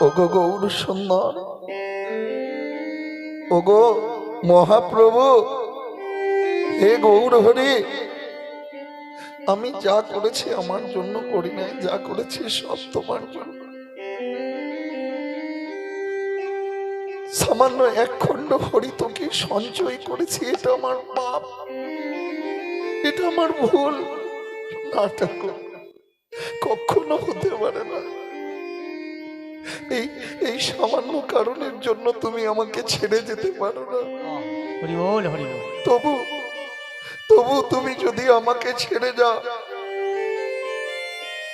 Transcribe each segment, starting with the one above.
ওগো গৌর সুন্দর, ওগো মহাপ্রভু, হে গৌর হরি, আমি যা করেছি আমার জন্য করি নাই, যা করেছি সব তোমার জন্য। সামান্য এক খণ্ড হরিতকে সঞ্চয় করেছি, এটা আমার পাপ, এটা আমার ভুল। না ঠাকুর, কখনো হতে পারে না। এই এই সামান্য কারণের জন্য তুমি আমাকে ছেড়ে যেতে পারো না। হরি বল হরি বল। তবু তবু তুমি যদি আমাকে ছেড়ে যাও,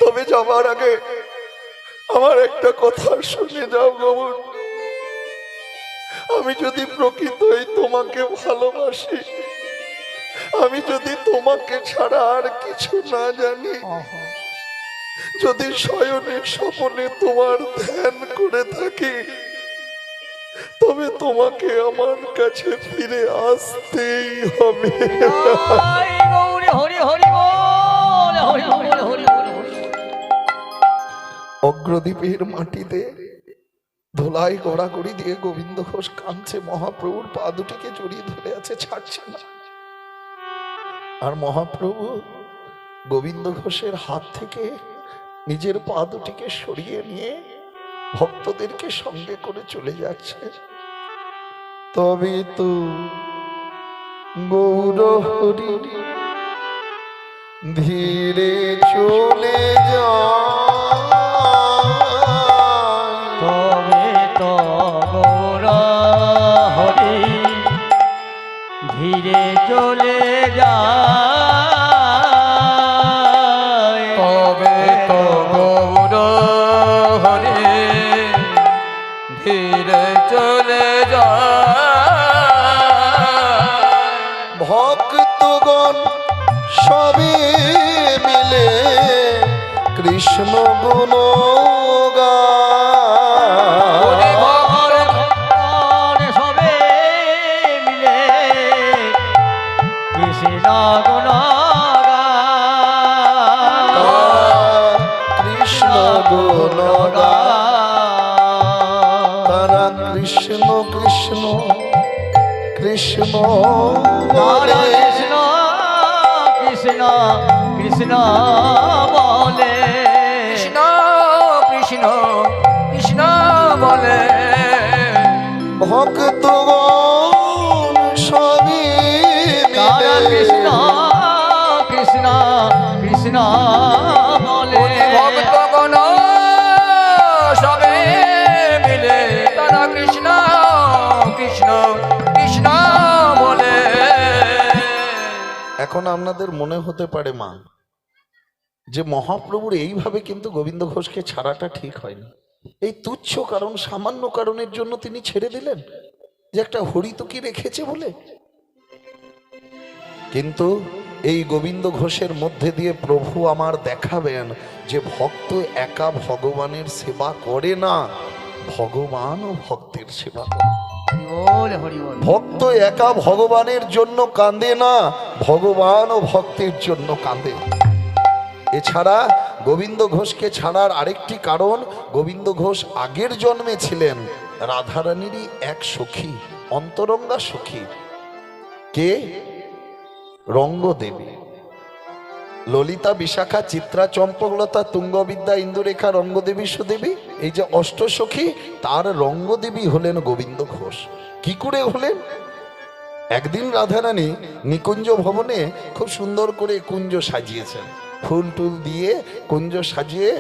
তবে যাবার আগে আমার একটা কথা শুনে যাও গৌর। আমি যদি প্রকৃতই তোমাকে ভালোবাসি, আমি যদি তোমাকে ছাড়া আর কিছু না জানি, যদি শয়নে স্বপনে তোমার ধ্যান করে থাকি, তবে তোমাকে আমার কাছে ফিরে আসতেই হবে। হরি হরি হরি বল হরি বল হরি বল। অগ্রদ্বীপের মাটিতে ধুলাই গড়াগড়ি দিয়ে গোবিন্দ ঘোষ কাঁদছে, মহাপ্রভুর পা দুটিকে জড়িয়ে ধরে আছে, ছাড়ছে না। আর মহাপ্রভু গোবিন্দ ঘোষের হাত থেকে নিজের পা দুটিকে সরিয়ে নিয়ে ভক্তদেরকে সঙ্গে করে চলে যাচ্ছে। তবে তো গৌর হরি ধীরে চলে যা, তবে তো গৌর হরি ধীরে চলে যায়, তবে তো গৌর হরি ধীরে চলে যায়। ভক্তগণ সবে মিলে কৃষ্ণ গুণ গায়। ভক্তগণ সবে মিলে কৃষ্ণ গুণ গায়, কৃষ্ণ গুণ গায়। তারা কৃষ্ণ কৃষ্ণ কৃষ্ণ বলে, কৃষ্ণ কৃষ্ণ কৃষ্ণ বলে, কৃষ্ণ কৃষ্ণ কৃষ্ণ বলে। ভক্তগণ সবই তারা মিলে কৃষ্ণ কৃষ্ণ কৃষ্ণ বলে, ভক্তগণ সবে মিলে তারা কৃষ্ণ কৃষ্ণ কৃষ্ণ বলে। এখন আপনাদের মনে হতে পারে মা, যে মহাপ্রভুর এইভাবে কিন্তু গোবিন্দ ঘোষকে ছাড়াটা ঠিক হয়নি। এই তুচ্ছ কারণ, সামান্য কারণের জন্য তিনি ছেড়ে দিলেন, যে একটা হরিতকি রেখেছে বলে। কিন্তু এই গোবিন্দ ঘোষের মধ্যে দিয়ে প্রভু আমার দেখাবেন যে ভক্ত একা ভগবানের সেবা করে না, ভগবান ও ভক্তের সেবা করে। হরি বল হরি বল। ভক্ত একা ভগবানের জন্য কাঁদে না, ভগবান ও ভক্তের জন্য কাঁদে। এছাড়া গোবিন্দ ঘোষকে ছাড়ার আরেকটি কারণ, গোবিন্দ ঘোষ আগের জন্মে ছিলেন রাধারানীরই এক সখী, অন্তরঙ্গা সখী। কে? রঙ্গদেবী। ললিতা, বিশাখা, চিত্রা, চম্পকলতা, তুঙ্গবিদ্যা, ইন্দুরেখা, রঙ্গদেবী, সুদেবী, এই যে অষ্টসখী, তার রঙ্গদেবী হলেন গোবিন্দ ঘোষ। কি করে হলেন? একদিন রাধারানী নিকুঞ্জ ভবনে খুব সুন্দর করে কুঞ্জ সাজিয়েছেন, ফুল টুল দিয়ে কুঞ্জ সাজিয়ে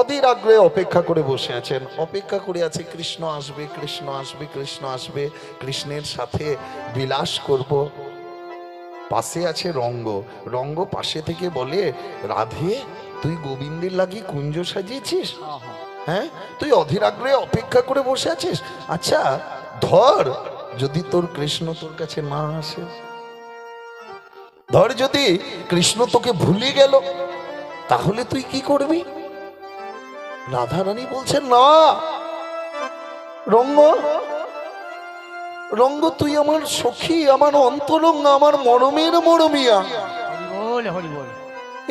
অধীর আগ্রহে অপেক্ষা করে বসে আছেন। অপেক্ষা করে আছে কৃষ্ণ আসবে, কৃষ্ণ আসবে, কৃষ্ণ আসবে, কৃষ্ণের সাথে বিলাস করব। পাশে আছে রঙ্গ। রঙ্গ পাশে থেকে বলে, রাধে তুই গোবিন্দের লাগি কুঞ্জ সাজিয়েছিস? হ্যাঁ, তুই অধীর আগ্রহে অপেক্ষা করে বসে আছিস। আচ্ছা ধর, যদি তোর কৃষ্ণ তোর কাছে না আসে, ধর যদি কৃষ্ণ তোকে ভুলে গেল, তাহলে তুই কি করবি? রাধারানী বলছেন, না রঙ্গ, রঙ্গ তুই আমার সখী, আমার অন্তরঙ্গ, আমার মরমের মরমিয়া। হরি বল হরি বল।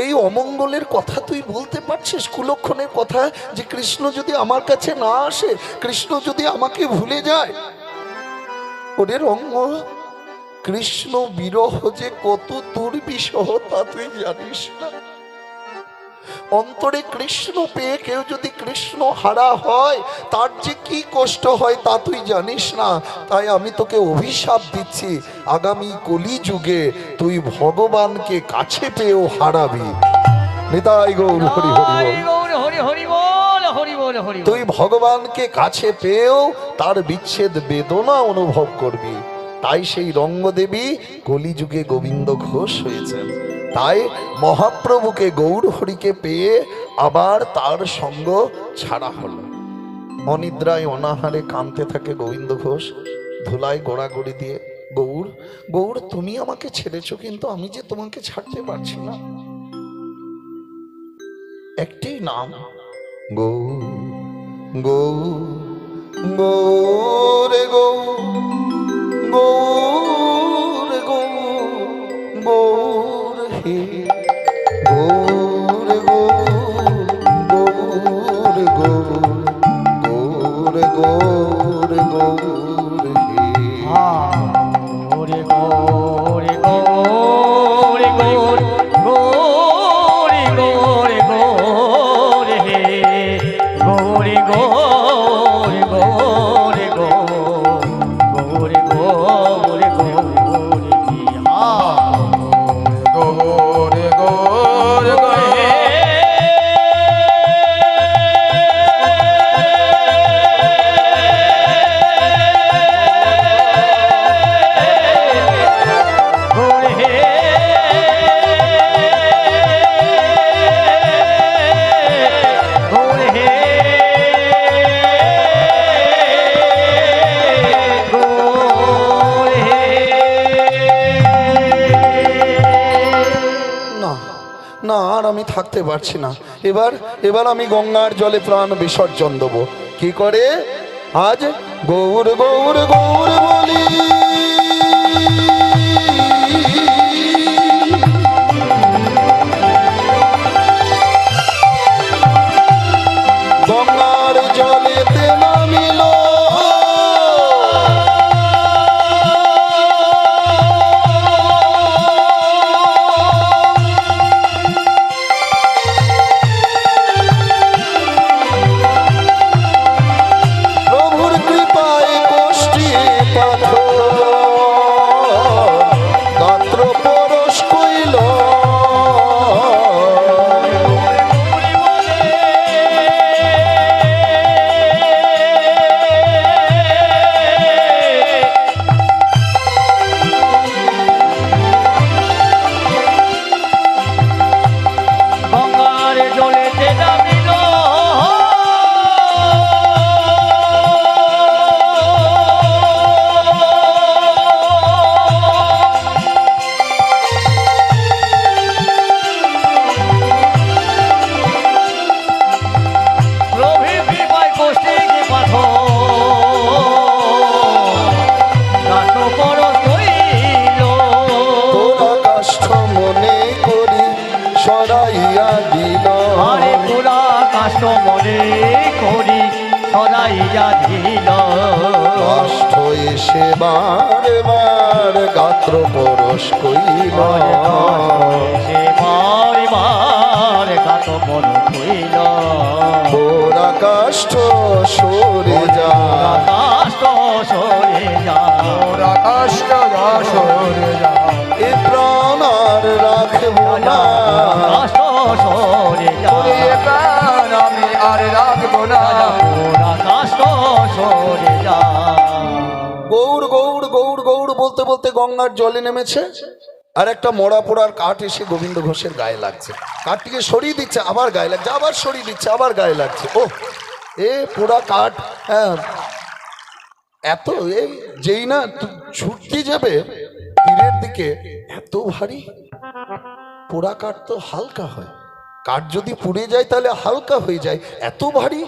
এই অমঙ্গলের কথা তুই বলতে পারছিস, কুলক্ষণের কথা, যে কৃষ্ণ যদি আমার কাছে না আসে, কৃষ্ণ যদি আমাকে ভুলে যায়। ওরে রঙ্গ, কৃষ্ণ বিরহ যে কত দুর্বিষহ তা তুই জানিস না। অন্তরে কৃষ্ণ পেয়ে কেউ যদি কৃষ্ণ হারা হয়, তার যে কি কষ্ট হয় তা তুই জানিস না। তাই আমি তোকে অভিশাপ দিচ্ছি, আগামী কলিযুগে তুই ভগবানকে কাছে পেয়েও হারাবি। নিতাই গৌর হরি হরি বল। গৌর হরি হরি বল, হরি বল, হরি বল। তুই ভগবানকে কাছে পেয়েও তার বিচ্ছেদ বেদনা অনুভব করবি। তাই সেই রঙ্গদেবী কলিযুগে গোবিন্দ ঘোষ হয়েছেন। তাই মহাপ্রভুকে গৌর হরিকে পেয়ে আবার তার সঙ্গ ছাড়া হলো। অনিদ্রায় অনাহারে কাঁদতে থাকে গোবিন্দ ঘোষ, ধুলায় গোড়াগড়ি দিয়ে, গৌর গৌর তুমি আমাকে ছেড়েছো, কিন্তু আমি যে তোমাকে ছাড়তে পারছি না। একটি নাম গৌর, গৌর, গৌর, গৌর, গৌর, গৌর, গৌর হে, গৌর, গৌর, গৌর, গৌর, গৌর, গৌর হে। গৌরে গৌরে গৌরে গৌর, গৌরে গৌরে গৌরে হে, গৌরে গৌরে গৌরে গৌর, গৌরে গৌরে গৌরে হে। গৌর গৌর গৌর গৌরে হে, গৌরে হে, গৌরে হে। না না, আর আমি থাকতে পারছি না। এবার এবার আমি গঙ্গার জলে প্রাণ বিসর্জন দেবো। কি করে? আজ গৌর গৌর গৌর বলি, গঙ্গার জলেতে নামিল প্রভুর কৃপায় কষ্টি পাথর, গাত্র পরশ কইল গঙ্গার জলেতে নামিল প্রভুর কৃপায় কষ্টে যে পাথর, গাত্র পরশ কইল। তোরা কাষ্ঠ মনে করি সরাইয়া দিল, আরে পুরা কাষ্ট মনে করি সরাইয়া দিল। কাষ্ঠ এসে বারে বার গাত্র পরশ কইল, সে বারে বার গাত মন কইল। তোরা কাষ্ঠ সরে যা, কাষ্ট সরে যা, ওরা কষ্ট সরে যা এ প্রাণ আর রাখবো না, কাষ্ট সরে যা, ওরে প্রাণ আমি আর রাখবো না। পুরা কাষ্ট সরে যা। গৌর গৌর গৌর গৌর বলতে বলতে গঙ্গার জলে নেমেছে, আর একটা মরা পোড়ার কাঠ এসে গোবিন্দ ঘোষের গায়ে লাগছে। কাঠটিকে সরিয়ে দিচ্ছে, আবার গায়ে লাগছে, আবার সরিয়ে দিচ্ছে, আবার গায়ে লাগছে। ও এ পোড়া কাঠ, হ্যাঁ, এত এই যেই না ছুটতে যাবে তীরের দিকে, এত ভারী। পোড়া কাঠ তো হালকা হয়, কাঠ যদি পুড়ে যায় তাহলে হালকা হয়ে যায়, এত ভারী।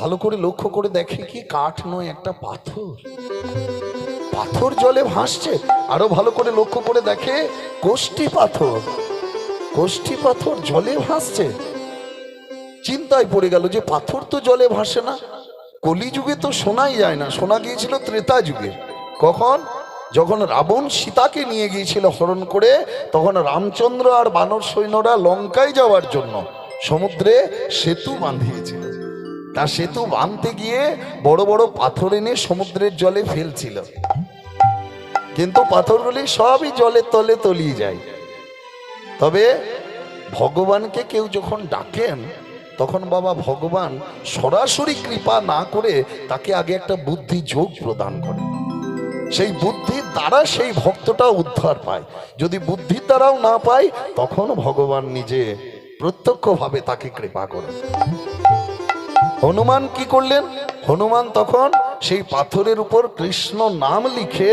ভালো করে লক্ষ্য করে দেখে কি কাঠ নয়, একটা পাথর। পাথর জলে ভাসছে। আরো ভালো করে লক্ষ্য করে দেখে কোষ্টি পাথর। কোষ্ঠী পাথর জলে ভাসছে। চিন্তায় পড়ে গেল যে পাথর তো জলে ভাসে না, কলিযুগে তো শোনাই যায় না, শোনা গিয়েছিল ত্রেতা যুগে। কখন? যখন রাবণ সীতাকে নিয়ে গিয়েছিল হরণ করে, তখন রামচন্দ্র আর বানর সৈন্যরা লঙ্কায় যাওয়ার জন্য সমুদ্রে সেতু বাঁধিয়েছিল। তা সেতু বাঁধতে গিয়ে বড় বড় পাথর এনে সমুদ্রের জলে ফেলছিল, কিন্তু পাথরগুলি সবই জলের তলে তলিয়ে যায়। তবে ভগবানকে কেউ যখন ডাকেন, তখন বাবা ভগবান সরাসরি কৃপা না করে তাকে আগে একটা বুদ্ধি যোগ প্রদান করে। সেই বুদ্ধির দ্বারা সেই ভক্তটা উদ্ধার পায়। যদি বুদ্ধির দ্বারাও না পায়, তখন ভগবান নিজে প্রত্যক্ষভাবে তাকে কৃপা করেন। হনুমান কি করলেন? হনুমান তখন সেই পাথরের উপর কৃষ্ণ নাম লিখে,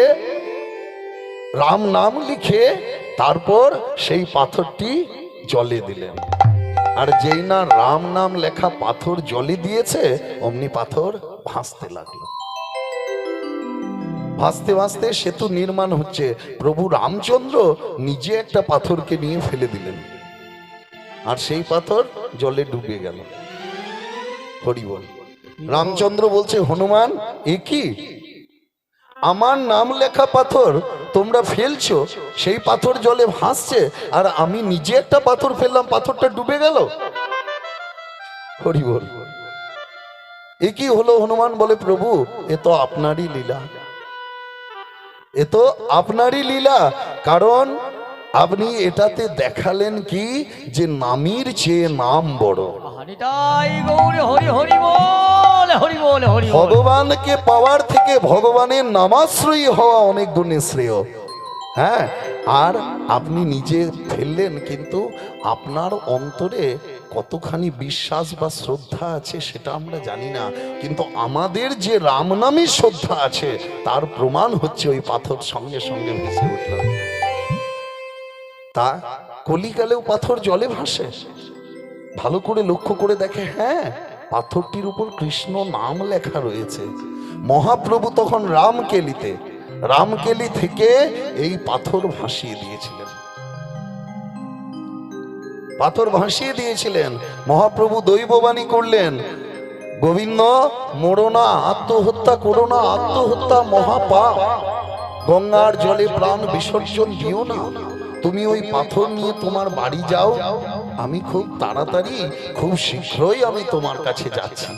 রাম নাম লিখে, তারপর সেই পাথরটি জলে দিলেন। আর যেই না রাম নাম লেখা পাথর জলে দিয়েছে, অমনি পাথর ভাসতে লাগলো। ভাসতে ভাসতে সেতু নির্মাণ হচ্ছে। প্রভু রামচন্দ্র নিজে একটা পাথরকে নিয়ে ফেলে দিলেন, আর সেই পাথর জলে ডুবে গেল। হরি বল। রামচন্দ্র বলছে, হনুমান, এ কি? আমার নাম লেখা পাথর তোমরা ফেলছো, সেই পাথর জলে ভাসছে, আর আমি নিজে একটা পাথর ফেললাম, পাথরটা ডুবে গেল। হরি বল। এ কি হলো? হনুমান বলে, প্রভু, এ তো আপনারই লীলা, এ তো আপনারই লীলা। কারণ আপনি এটাতে দেখালেন কি, যে নামের চেয়ে নাম বড়। হরিটাই গৌরে হরি হরি বল, হরি বল, হরি বল। ভগবানকে পাওয়ার থেকে ভগবানের নামাশ্রয়ী হওয়া অনেক গুণে শ্রেয়। হ্যাঁ, আর আপনি নিজে ফেললেন, কিন্তু আপনার অন্তরে কতখানি বিশ্বাস বা শ্রদ্ধা আছে সেটা আমরা জানি না, কিন্তু আমাদের যে রাম নামে শ্রদ্ধা আছে তার প্রমাণ হচ্ছে ওই পাথর সঙ্গে সঙ্গে ভেসে উঠল। তা কলিকালেও পাথর জলে ভাসে। ভালো করে লক্ষ্য করে দেখে, হ্যাঁ, পাথরটির উপর কৃষ্ণ নাম লেখা রয়েছে। মহাপ্রভু তখন রামকেলি থেকে এই পাথর ভাসিয়ে দিয়েছিলেন। পাথর ভাসিয়ে দিয়েছিলেন। মহাপ্রভু দৈববাণী করলেন, গোবিন্দ, মরো না, আত্মহত্যা করো না, আত্মহত্যা মহাপাপ, গঙ্গার জলে প্রাণ বিসর্জন দিও না, তুমি ওই পাথর নিয়ে তোমার বাড়ি যাও, আমি খুব তাড়াতাড়ি, খুব শীঘ্রই আমি তোমার কাছে যাচ্ছি।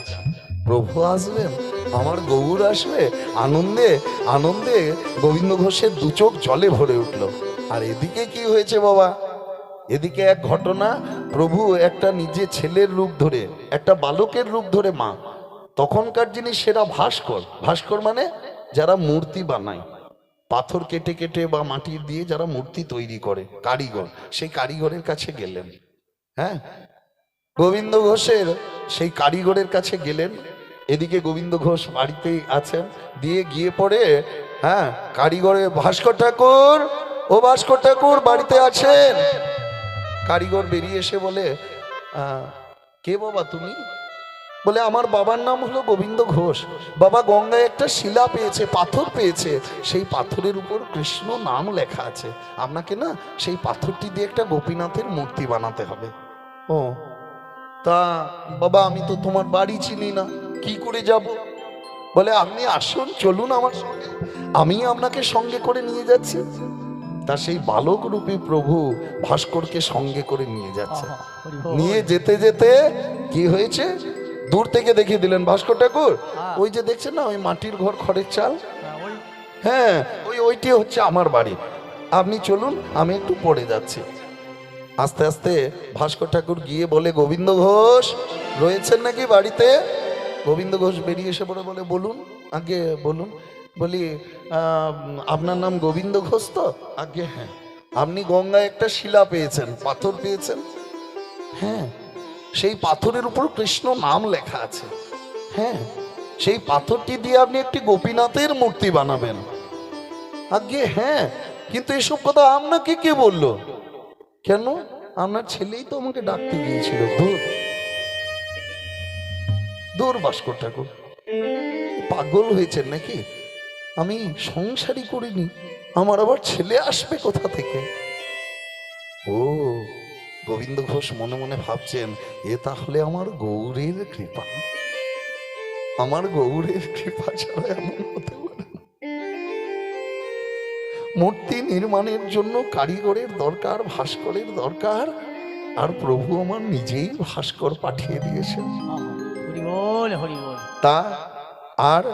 প্রভু আসবেন, আমার গৌর আসবে। আনন্দে আনন্দে গোবিন্দ ঘোষের দু চোখ জলে ভরে উঠল। আর এদিকে কি হয়েছে বাবা? এদিকে এক ঘটনা, প্রভু একটা নিজে ছেলের রূপ ধরে, একটা বালকের রূপ ধরে, মা তখনকার যিনি সেরা ভাস্কর মানে যারা মূর্তি বানায়, পাথর কেটে কেটে বা মাটি দিয়ে যারা মূর্তি তৈরি করে, কারিগর, সেই কারিগরের কাছে গেলেন। হ্যাঁ, গোবিন্দ ঘোষের সেই কারিগরের কাছে গেলেন। এদিকে গোবিন্দ ঘোষ বাড়িতেই আছেন। গিয়ে পড়ে, হ্যাঁ, কারিগরে, ভাস্কর ঠাকুর, ও ভাস্কর ঠাকুর বাড়িতে আছেন? কারিগর বেরিয়ে এসে বলে, কে বাবা তুমি? বলে, আমার বাবার নাম হলো গোবিন্দ ঘোষ। বাবা গঙ্গায় একটা শিলা পেয়েছে, পাথর পেয়েছে, সেই পাথরের উপর কৃষ্ণ নাম লেখা আছে। আপনাকে না সেই পাথরটি দিয়ে একটা গোপীনাথের মূর্তি বানাতে হবে। ও, তা বাবা, আমি তো তোমার বাড়ি চিনি না, কি করে যাব? বলে, আপনি আসুন, চলুন আমার সঙ্গে, আমি আপনাকে সঙ্গে করে নিয়ে যাচ্ছি। তা সেই বালক রূপী প্রভু ভাস্করকে সঙ্গে করে নিয়ে যাচ্ছে। নিয়ে যেতে যেতে কি হয়েছে, দূর থেকে দেখিয়ে দিলেন, ভাস্কর ঠাকুর, ওই যে দেখছেন না, ওই মাটির ঘর, খড়ের চাল, হ্যাঁ, ওইটি হচ্ছে আমার বাড়ি, আপনি চলুন, আমি একটু পড়ে যাচ্ছি। আস্তে আস্তে ভাস্কর ঠাকুর গিয়ে বলে, গোবিন্দ ঘোষ রয়েছেন নাকি বাড়িতে? গোবিন্দ ঘোষ বেরিয়ে এসে পড়ে বলে, বলুন, আগে বলুন। বলি, আপনার নাম গোবিন্দ ঘোষ তো? আগে হ্যাঁ। আপনি গঙ্গায় একটা শিলা পেয়েছেন, পাথর পেয়েছেন? হ্যাঁ। সেই পাথরের উপর কৃষ্ণ নাম লেখা আছে। হ্যাঁ। সেই পাথরটি দিয়ে আপনি একটি গোপীনাথের মূর্তি বানাবেন? আগে হ্যাঁ। কিন্তু এসব কথা আপনাকে কে বললো? কেন? আপনার ছেলেই তো আমাকে ডাকতে গিয়েছিল। দূর ভাস্কর ঠাকুর, পাগল হয়েছেন নাকি? আমি সংসারই করিনি, আমার আবার ছেলে আসবে কোথা থেকে? ও, গোবিন্দ ঘোষ মনে মনে ভাবছেন, এ তাহলে আমার গৌরের কৃপা, আমার গৌরের কৃপা ছাড়া এমন হতে পারে না। মূর্তি নির্মাণের জন্য কারিগরের দরকার, ভাস্করের দরকার, আর প্রভু আমার নিজেই ভাস্কর পাঠিয়ে দিয়েছেন। হরি বল হরি বল। তা আর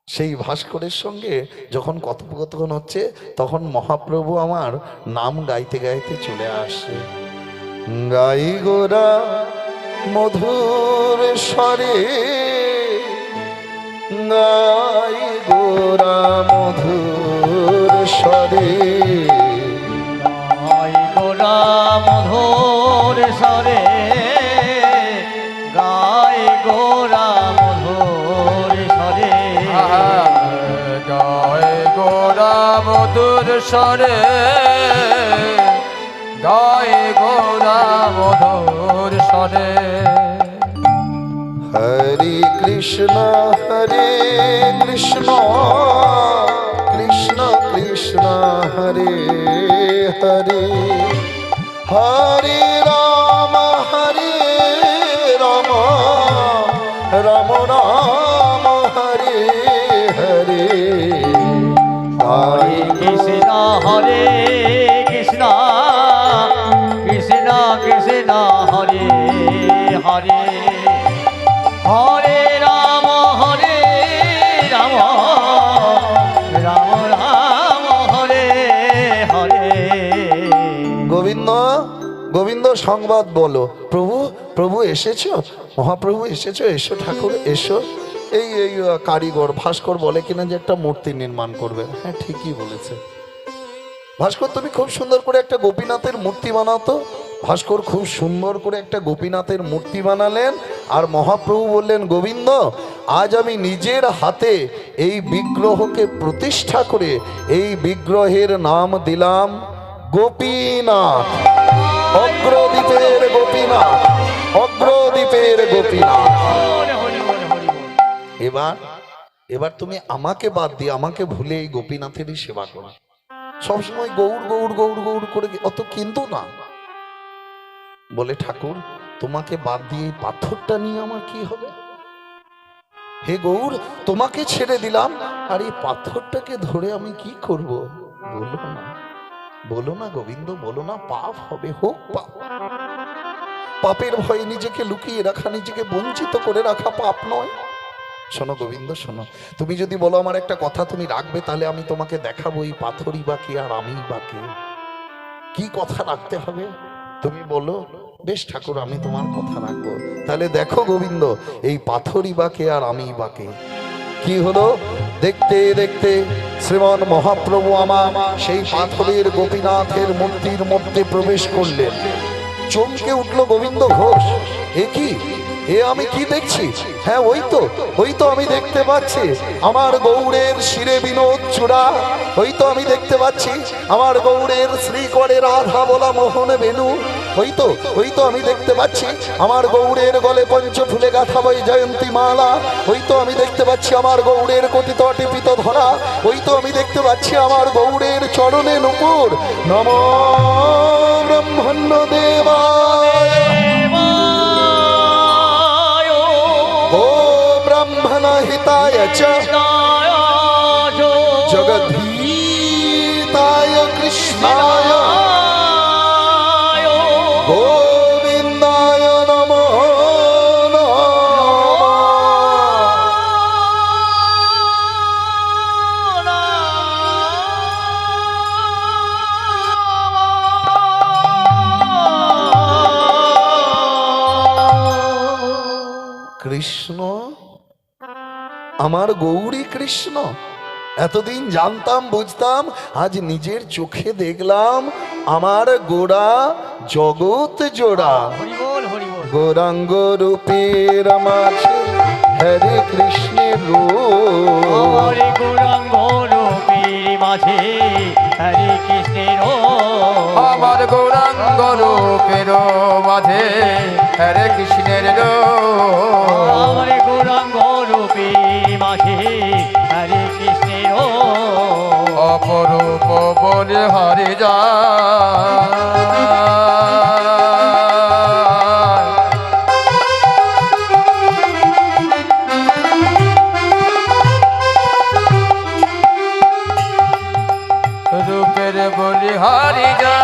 সেই ভাস্করের সঙ্গে যখন কথোপকথন হচ্ছে, তখন মহাপ্রভু আমার নাম গাইতে গাইতে চলে আসে। গাই গোরা মধুর স্বরে, গাই গোরা মধুর স্বরে, গাই গোরা মধুর স্বরে, গাই গোরা মধুর স্বরে, গায় গোরা মধুর স্বরে, গায় গোরা মধুর স্বরে। হরে কৃষ্ণ কৃষ্ণ কৃষ্ণ কৃষ্ণ হরে হরে, হরে রাম রাম রাম হরে হরে, হরে কৃষ্ণ হরে কৃষ্ণ কৃষ্ণ কৃষ্ণ হরে হরে, হরে রাম রাম রাম হরে হরে। গোবিন্দ গোবিন্দ সংবাদ বলো। প্রভু প্রভু এসেছো, মহাপ্রভু এসেছো, এসো ঠাকুর এসো। এই এই কারিগর ভাস্কর বলে কিনা যে একটা মূর্তি নির্মাণ করবে। হ্যাঁ ঠিকই বলেছে ভাস্কর, তুমি খুব সুন্দর করে একটা গোপীনাথের মূর্তি বানাতো। ভাস্কর খুব সুন্দর করে একটা গোপীনাথের মূর্তি বানালেন, আর মহাপ্রভু বললেন, গোবিন্দ আজ আমি নিজের হাতে এই বিগ্রহকে প্রতিষ্ঠা করে এই বিগ্রহের নাম দিলাম গোপীনাথ, অগ্রদ্বীপের গোপীনাথ, অগ্রদ্বীপের গোপীনাথ। হরি বল হরি বল। এবার এবার তুমি আমাকে বাদ দিয়ে, আমাকে ভুলে এই গোপীনাথেরই সেবা করো। সবসময় গৌর গৌর গৌর গৌর করে অত কিন্তু না। বলে ঠাকুর তোমাকে বাদ দিয়ে এই পাথরটা নিয়ে আমার কি হবে? হে গৌর তোমাকে ছেড়ে দিলাম, আর এই পাথরটাকে ধরে আমি কি করব? বলো না, বলো না গোবিন্দ, বলো না। পাপ হবে, হোক পাপ। পাপের ভয়ে নিজেকে লুকিয়ে রাখা, নিজেকে বঞ্চিত করে রাখা পাপ নয়। শোনো গোবিন্দ শোনো, তুমি যদি বলো আমার একটা কথা তুমি রাখবে, তাহলে আমি তোমাকে দেখাবো এই পাথরই বা কে আর আমি বা কে। কি কথা রাখতে হবে তুমি বলো। বেশ ঠাকুর আমি তোমার কথা রাখবো। তাহলে দেখো গোবিন্দ, এই পাথরই বা কে আর আমি বা কে। কি হলো? দেখতে দেখতে শ্রীমান মহাপ্রভু আমার সেই পাথরের গোপীনাথের মূর্তির মধ্যে প্রবেশ করলেন। চমকে উঠলো গোবিন্দ ঘোষ, এ কি, এ আমি কি দেখছি? হ্যাঁ ওই তো আমি দেখতে পাচ্ছি আমার গৌরের শিরে বিনোদ চূড়া, ওই তো আমি দেখতে পাচ্ছি আমার গৌরের শ্রীকরে রাধা বলা মোহন বেনু, ওই তো আমি দেখতে পাচ্ছি আমার গৌরের গলে পঞ্চফুলে গাথা বই জয়ন্তী মালা, ওই তো আমি দেখতে পাচ্ছি আমার গৌরের কটিত টিপিত ধরা, ওই তো আমি দেখতে পাচ্ছি আমার গৌরের চরণে নুপুর। নমো ব্রহ্মণ্য দেবায়, ও ব্রাহ্মণ হিতায় চ জগদ্ধিতায় কৃষ্ণায় গোবিন্দায় নমো নমঃ। কৃষ্ণ, আমার গৌরী কৃষ্ণ। এতদিন জানতাম বুঝতাম, আজ নিজের চোখে দেখলাম আমার গোড়া জগৎ জোড়া। হরি বল হরি বল। গৌরাঙ্গ রূপের মাঝে হরে কৃষ্ণের রূপ, হরে গৌরাঙ্গ রূপের মাঝে হরে কৃষ্ণের আমার গৌরাঙ্গ রূপের মাঝে হরে কৃষ্ণের রূপ, হরে গৌরাঙ্গ রূপের মাঝে হরে কৃষ্ণের অপরূপ বলে হরে যায়। হরি জয়